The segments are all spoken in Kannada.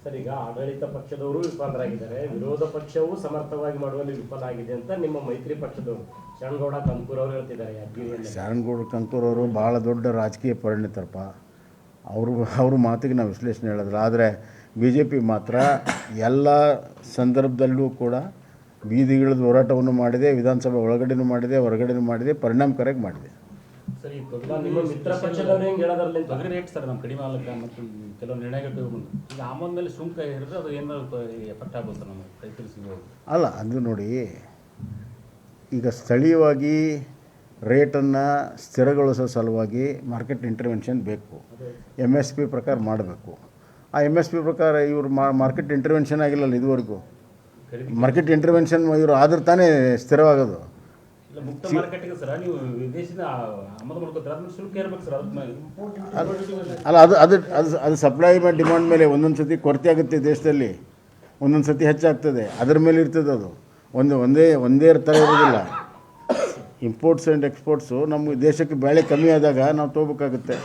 ಸರ್, ಈಗ ಆಡಳಿತ ಪಕ್ಷದವರು ವಿಫಲರಾಗಿದ್ದಾರೆ, ವಿರೋಧ ಪಕ್ಷವು ಸಮರ್ಥವಾಗಿ ಮಾಡುವಲ್ಲಿ ವಿಫಲ ಆಗಿದೆ ಅಂತ ನಿಮ್ಮ ಮೈತ್ರಿ ಪಕ್ಷದವರು ಶರಣಗೌಡ ಕಂಕೂರ್ ಅವರು ಹೇಳ್ತಿದ್ದಾರೆ. ಶರಣಗೌಡ ಕಂಕೂರ್ ಅವರು ಭಾಳ ದೊಡ್ಡ ರಾಜಕೀಯ ಪರಿಣಿತರಪ್ಪ. ಅವ್ರ ಮಾತಿಗೆ ನಾವು ವಿಶ್ಲೇಷಣೆ ಹೇಳಿದ್ರೆ, ಆದರೆ ಬಿ ಜೆ ಪಿ ಮಾತ್ರ ಎಲ್ಲ ಸಂದರ್ಭದಲ್ಲೂ ಕೂಡ ಬೀದಿಗಿಳಿದ ಹೋರಾಟವನ್ನು ಮಾಡಿದೆ, ವಿಧಾನಸಭೆ ಒಳಗಡೆನೂ ಮಾಡಿದೆ, ಹೊರಗಡೆನೂ ಮಾಡಿದೆ, ಪರಿಣಾಮಕಾರಿಯಾಗಿ ಮಾಡಿದೆ. ಸರ್, ನಿಮ್ಮ ಮಿತ್ರ ಪಕ್ಷದವರು ಹೆಂಗೆ ಹೇಳೋದ್ರಲ್ಲಿ ತೊಗರಿ ರೇಟ್ ಸರ್ ನಮ್ಮ ಕಡಿಮೆ ಆಗಲಿಕ್ಕೆ ಮತ್ತು ಕೆಲವು ನಿರ್ಣಯಗಳು ತಗೊಂಡು ಈಗ ಆಮದ ಮೇಲೆ ಸುಂಕ ಹಿಡಿದ್ರೆ ಅದು ಏನಾದ್ರು ಎಫೆಕ್ಟ್ ಆಗ್ಬೋದು ಸರ್ ನಮ್ಮ ರೈತರು ಸಿಗೋದು. ಅಲ್ಲ, ಅದು ನೋಡಿ, ಈಗ ಸ್ಥಳೀಯವಾಗಿ ರೇಟನ್ನು ಸ್ಥಿರಗೊಳಿಸೋ ಸಲುವಾಗಿ ಮಾರ್ಕೆಟ್ ಇಂಟರ್ವೆನ್ಷನ್ ಬೇಕು. MSP ಪ್ರಕಾರ ಮಾಡಬೇಕು. ಆ MSP ಪ್ರಕಾರ ಇವರು ಮಾರ್ಕೆಟ್ ಇಂಟರ್ವೆನ್ಷನ್ ಆಗಿಲ್ಲಲ್ಲ ಇದುವರೆಗೂ. ಮಾರ್ಕೆಟ್ ಇಂಟರ್ವೆನ್ಷನ್ ಇವರು ಆದ್ರೆ ತಾನೇ ಸ್ಥಿರವಾಗೋದು. ಮುಕ್ತ ಮಾರ್ಕೆಟ್ಗೆ ಸರ್ ನೀವು ವಿದೇಶದ ಆಮದು ಮಾಡ್ಕೋತಾರೆ, ಅದ್ರ ಶುಲ್ಕ ಇರ್ಬೇಕು ಸರ್. ಅಲ್ಲ, ಅದು ಸಪ್ಲೈ ಮೇಲೆ ಡಿಮಾಂಡ್ ಮೇಲೆ ಒಂದೊಂದು ಸತಿ ಕೊರತೆ ಆಗುತ್ತೆ ದೇಶದಲ್ಲಿ, ಒಂದೊಂದು ಸತಿ ಹೆಚ್ಚಾಗ್ತದೆ, ಅದರ ಮೇಲೆ ಇರ್ತದೆ. ಅದು ಒಂದೇ ಥರ ಇರೋದಿಲ್ಲ. ಇಂಪೋರ್ಟ್ಸ್ ಆ್ಯಂಡ್ ಎಕ್ಸ್ಪೋರ್ಟ್ಸು ನಮ್ಮ ದೇಶಕ್ಕೆ ಬೆಳೆ ಕಮ್ಮಿ ಆದಾಗ ನಾವು ತೊಗೋಬೇಕಾಗುತ್ತೆ,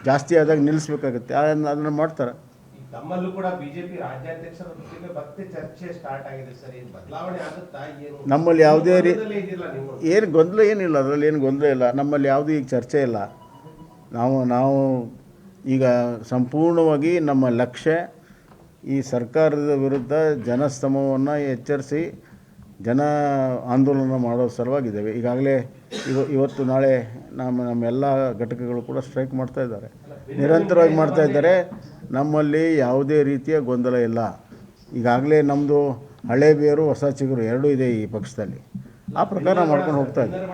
ಜಾಸ್ತಿ ಆದಾಗ ನಿಲ್ಲಿಸ್ಬೇಕಾಗುತ್ತೆ. ಅದನ್ನು ಮಾಡ್ತಾರೆ. ನಮ್ಮಲ್ಲೂ ಕೂಡ ಬಿಜೆಪಿ ರಾಜ್ಯಾಧ್ಯಕ್ಷರ ಜೊತೆಗೆ ಮತ್ತೆ ಚರ್ಚೆ ಸ್ಟಾರ್ಟ್ ಆಗಿದೆ ಸರ್. ಏನು ಬದಲಾವಣೆ ಆಗುತ್ತಾ? ಏನು ನಮ್ಮಲ್ಲಿ ಯಾವುದೇ ಏನು ಗೊಂದಲ ಏನಿಲ್ಲ, ಅದರಲ್ಲಿ ಏನು ಗೊಂದಲ ಇಲ್ಲ. ನಮ್ಮಲ್ಲಿ ಯಾವುದೂ ಈಗ ಚರ್ಚೆ ಇಲ್ಲ. ನಾವು ಈಗ ಸಂಪೂರ್ಣವಾಗಿ ನಮ್ಮ ಲಕ್ಷ್ಯ ಈ ಸರ್ಕಾರದ ವಿರುದ್ಧ ಜನಸ್ತಮವನ್ನು ಎಚ್ಚರಿಸಿ ಜನ ಆಂದೋಲನ ಮಾಡೋ ಸಲುವಾಗಿದ್ದೇವೆ. ಈಗಾಗಲೇ ಇವತ್ತು ನಾಳೆ ನಮ್ಮೆಲ್ಲ ಘಟಕಗಳು ಕೂಡ ಸ್ಟ್ರೈಕ್ ಮಾಡ್ತಾ ಇದ್ದಾರೆ, ನಿರಂತರವಾಗಿ ಮಾಡ್ತಾ ಇದ್ದಾರೆ. ನಮ್ಮಲ್ಲಿ ಯಾವುದೇ ರೀತಿಯ ಗೊಂದಲ ಇಲ್ಲ. ಈಗಾಗಲೇ ನಮ್ಮದು ಹಳೆ ಬೇರು ಹೊಸ ಚಿಗುರು ಎರಡೂ ಇದೆ ಈ ಪಕ್ಷದಲ್ಲಿ. ಆ ಪ್ರಕಾರ ಮಾಡ್ಕೊಂಡು ಹೋಗ್ತಾ ಇದ್ದೀವಿ.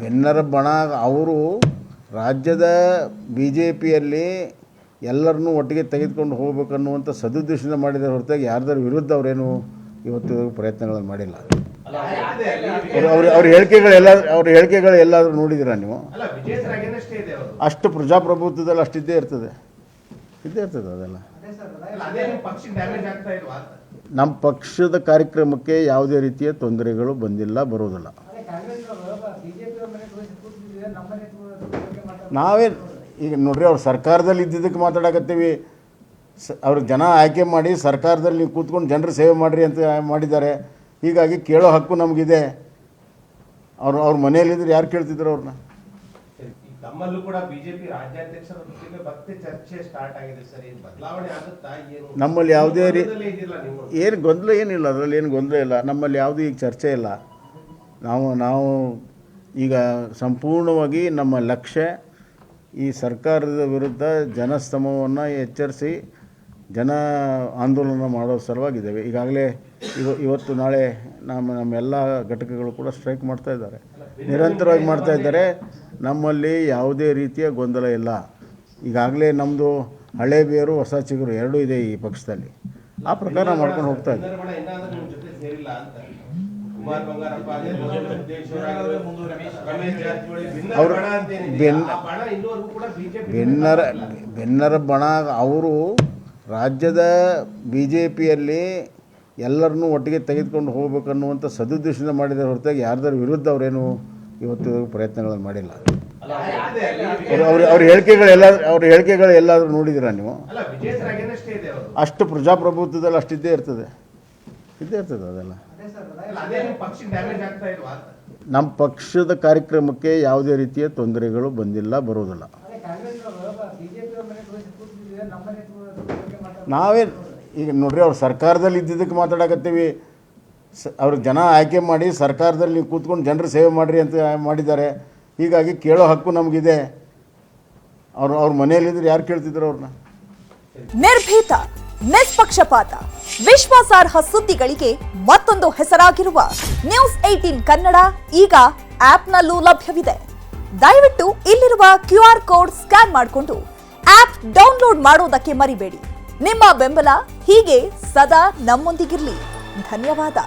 ಬೆನ್ನರ ಬಣ ಅವರು ರಾಜ್ಯದ BJPಯಲ್ಲಿ ಎಲ್ಲರನ್ನೂ ಒಟ್ಟಿಗೆ ತೆಗೆದುಕೊಂಡು ಹೋಗ್ಬೇಕನ್ನುವಂಥ ಸದುದ್ದೇಶದಿಂದ ಮಾಡಿದರೆ ಹೊರತಾಗಿ ಯಾರ್ದಾರ ವಿರುದ್ಧ ಅವರೇನು ಇವತ್ತು ಪ್ರಯತ್ನಗಳನ್ನು ಮಾಡಿಲ್ಲ. ಅವ್ರ ಹೇಳಿಕೆಗಳು ಎಲ್ಲಾದರೂ ನೋಡಿದ್ದೀರಾ ನೀವು? ಅಷ್ಟು ಪ್ರಜಾಪ್ರಭುತ್ವದಲ್ಲಿ ಅಷ್ಟಿದ್ದೇ ಇರ್ತದೆ ಅದೆಲ್ಲ. ನಮ್ಮ ಪಕ್ಷದ ಕಾರ್ಯಕ್ರಮಕ್ಕೆ ಯಾವುದೇ ರೀತಿಯ ತೊಂದರೆಗಳು ಬಂದಿಲ್ಲ, ಬರೋದಿಲ್ಲ. ನಾವೇ ಈಗ ನೋಡ್ರಿ, ಅವ್ರು ಸರ್ಕಾರದಲ್ಲಿ ಇದ್ದಿದ್ದಕ್ಕೆ ಮಾತಾಡಕತ್ತೀವಿ. ಅವ್ರಿಗೆ ಜನ ಆಯ್ಕೆ ಮಾಡಿ ಸರ್ಕಾರದಲ್ಲಿ ನೀವು ಕೂತ್ಕೊಂಡು ಜನರು ಸೇವೆ ಮಾಡಿರಿ ಅಂತ ಮಾಡಿದ್ದಾರೆ. ಹೀಗಾಗಿ ಕೇಳೋ ಹಕ್ಕು ನಮಗಿದೆ. ಅವ್ರ ಮನೆಯಲ್ಲಿದ್ದರೆ ಯಾರು ಕೇಳ್ತಿದ್ರು ಅವ್ರನ್ನ? ನಮ್ಮಲ್ಲೂ ಕೂಡ ಬಿಜೆಪಿ ರಾಜ್ಯಾಧ್ಯಕ್ಷರ ಜೊತೆಗೆ ಮತ್ತೆ ಚರ್ಚೆ ಸ್ಟಾರ್ಟ್ ಆಗಿದೆ ಸರ್. ಏನು ಬದಲಾವಣೆ ಆಗುತ್ತಾ? ಏನು ನಮ್ಮಲ್ಲಿ ಯಾವುದೇ ಏನು ಗೊಂದಲ ಏನಿಲ್ಲ, ಅದರಲ್ಲಿ ಏನು ಗೊಂದಲ ಇಲ್ಲ. ನಮ್ಮಲ್ಲಿ ಯಾವುದೂ ಈಗ ಚರ್ಚೆ ಇಲ್ಲ. ನಾವು ಈಗ ಸಂಪೂರ್ಣವಾಗಿ ನಮ್ಮ ಲಕ್ಷ್ಯ ಈ ಸರ್ಕಾರದ ವಿರುದ್ಧ ಜನಸ್ತಮವನ್ನು ಎಚ್ಚರಿಸಿ ಜನ ಆಂದೋಲನ ಮಾಡೋ ಸಲುವಾಗಿದ್ದೇವೆ. ಈಗಾಗಲೇ ಇವತ್ತು ನಾಳೆ ನಮ್ಮೆಲ್ಲ ಘಟಕಗಳು ಕೂಡ ಸ್ಟ್ರೈಕ್ ಮಾಡ್ತಾ ಇದ್ದಾರೆ, ನಿರಂತರವಾಗಿ ಮಾಡ್ತಾ ಇದ್ದಾರೆ. ನಮ್ಮಲ್ಲಿ ಯಾವುದೇ ರೀತಿಯ ಗೊಂದಲ ಇಲ್ಲ. ಈಗಾಗಲೇ ನಮ್ಮದು ಹಳೆ ಬೇರು ಹೊಸ ಚಿಗುರು ಎರಡೂ ಇದೆ ಈ ಪಕ್ಷದಲ್ಲಿ. ಆ ಪ್ರಕಾರ ಮಾಡ್ಕೊಂಡು ಹೋಗ್ತಾ ಇದ್ದೀವಿ. ಬೆನ್ನರ ಬಣ ಅವರು ರಾಜ್ಯದ BJPಯಲ್ಲಿ ಎಲ್ಲರನ್ನೂ ಒಟ್ಟಿಗೆ ತೆಗೆದುಕೊಂಡು ಹೋಗ್ಬೇಕನ್ನುವಂಥ ಸದುದ್ದೇಶದಿಂದ ಮಾಡಿದರೆ ಹೊರತಾಗಿ ಯಾರ್ದಾರ ವಿರುದ್ಧ ಅವರೇನು ಇವತ್ತು ಪ್ರಯತ್ನಗಳನ್ನು ಮಾಡಿಲ್ಲ. ಅವ್ರ ಹೇಳಿಕೆಗಳು ಎಲ್ಲಾದರೂ ನೋಡಿದ್ದೀರಾ ನೀವು? ಅಷ್ಟು ಪ್ರಜಾಪ್ರಭುತ್ವದಲ್ಲಿ ಅಷ್ಟಿದ್ದೇ ಇರ್ತದೆ ಅದೆಲ್ಲ. ನಮ್ಮ ಪಕ್ಷದ ಕಾರ್ಯಕ್ರಮಕ್ಕೆ ಯಾವುದೇ ರೀತಿಯ ತೊಂದರೆಗಳು ಬಂದಿಲ್ಲ, ಬರೋದಿಲ್ಲ. ನಾವೇ ಈಗ ನೋಡ್ರಿ, ಅವ್ರು ಸರ್ಕಾರದಲ್ಲಿ ಇದ್ದಿದ್ದಕ್ಕೆ ಮಾತಾಡಕತ್ತೀವಿ. ಅವ್ರಿಗೆ ಜನ ಆಯ್ಕೆ ಮಾಡಿ ಸರ್ಕಾರದಲ್ಲಿ ನೀವು ಕೂತ್ಕೊಂಡು ಜನರು ಸೇವೆ ಮಾಡಿರಿ ಅಂತ ಮಾಡಿದ್ದಾರೆ. ಹೀಗಾಗಿ ಕೇಳೋ ಹಕ್ಕು ನಮಗಿದೆ. ಅವ್ರ ಮನೆಯಲ್ಲಿದ್ದರೆ ಯಾರು ಕೇಳ್ತಿದ್ರು ಅವ್ರನ್ನ? ನಿರ್ಭೀತ, ನಿಷ್ಪಕ್ಷಪಾತ, ವಿಶ್ವಾಸಾರ್ಹ ಸುದ್ದಿಗಳಿಗೆ ಮತ್ತೊಂದು ಹೆಸರಾಗಿರುವ ನ್ಯೂಸ್ 18 ಕನ್ನಡ ಈಗ ಆಪ್ನಲ್ಲೂ ಲಭ್ಯವಿದೆ. ದಯವಿಟ್ಟು ಇಲ್ಲಿರುವ QR ಕೋಡ್ ಸ್ಕ್ಯಾನ್ ಮಾಡಿಕೊಂಡು ಆಪ್ ಡೌನ್ಲೋಡ್ ಮಾಡೋದಕ್ಕೆ ಮರಿಬೇಡಿ. ನಿಮ್ಮ ಬೆಂಬಲ ಹೀಗೆ ಸದಾ ನಮ್ಮೊಂದಿಗಿರಲಿ. ಧನ್ಯವಾದ.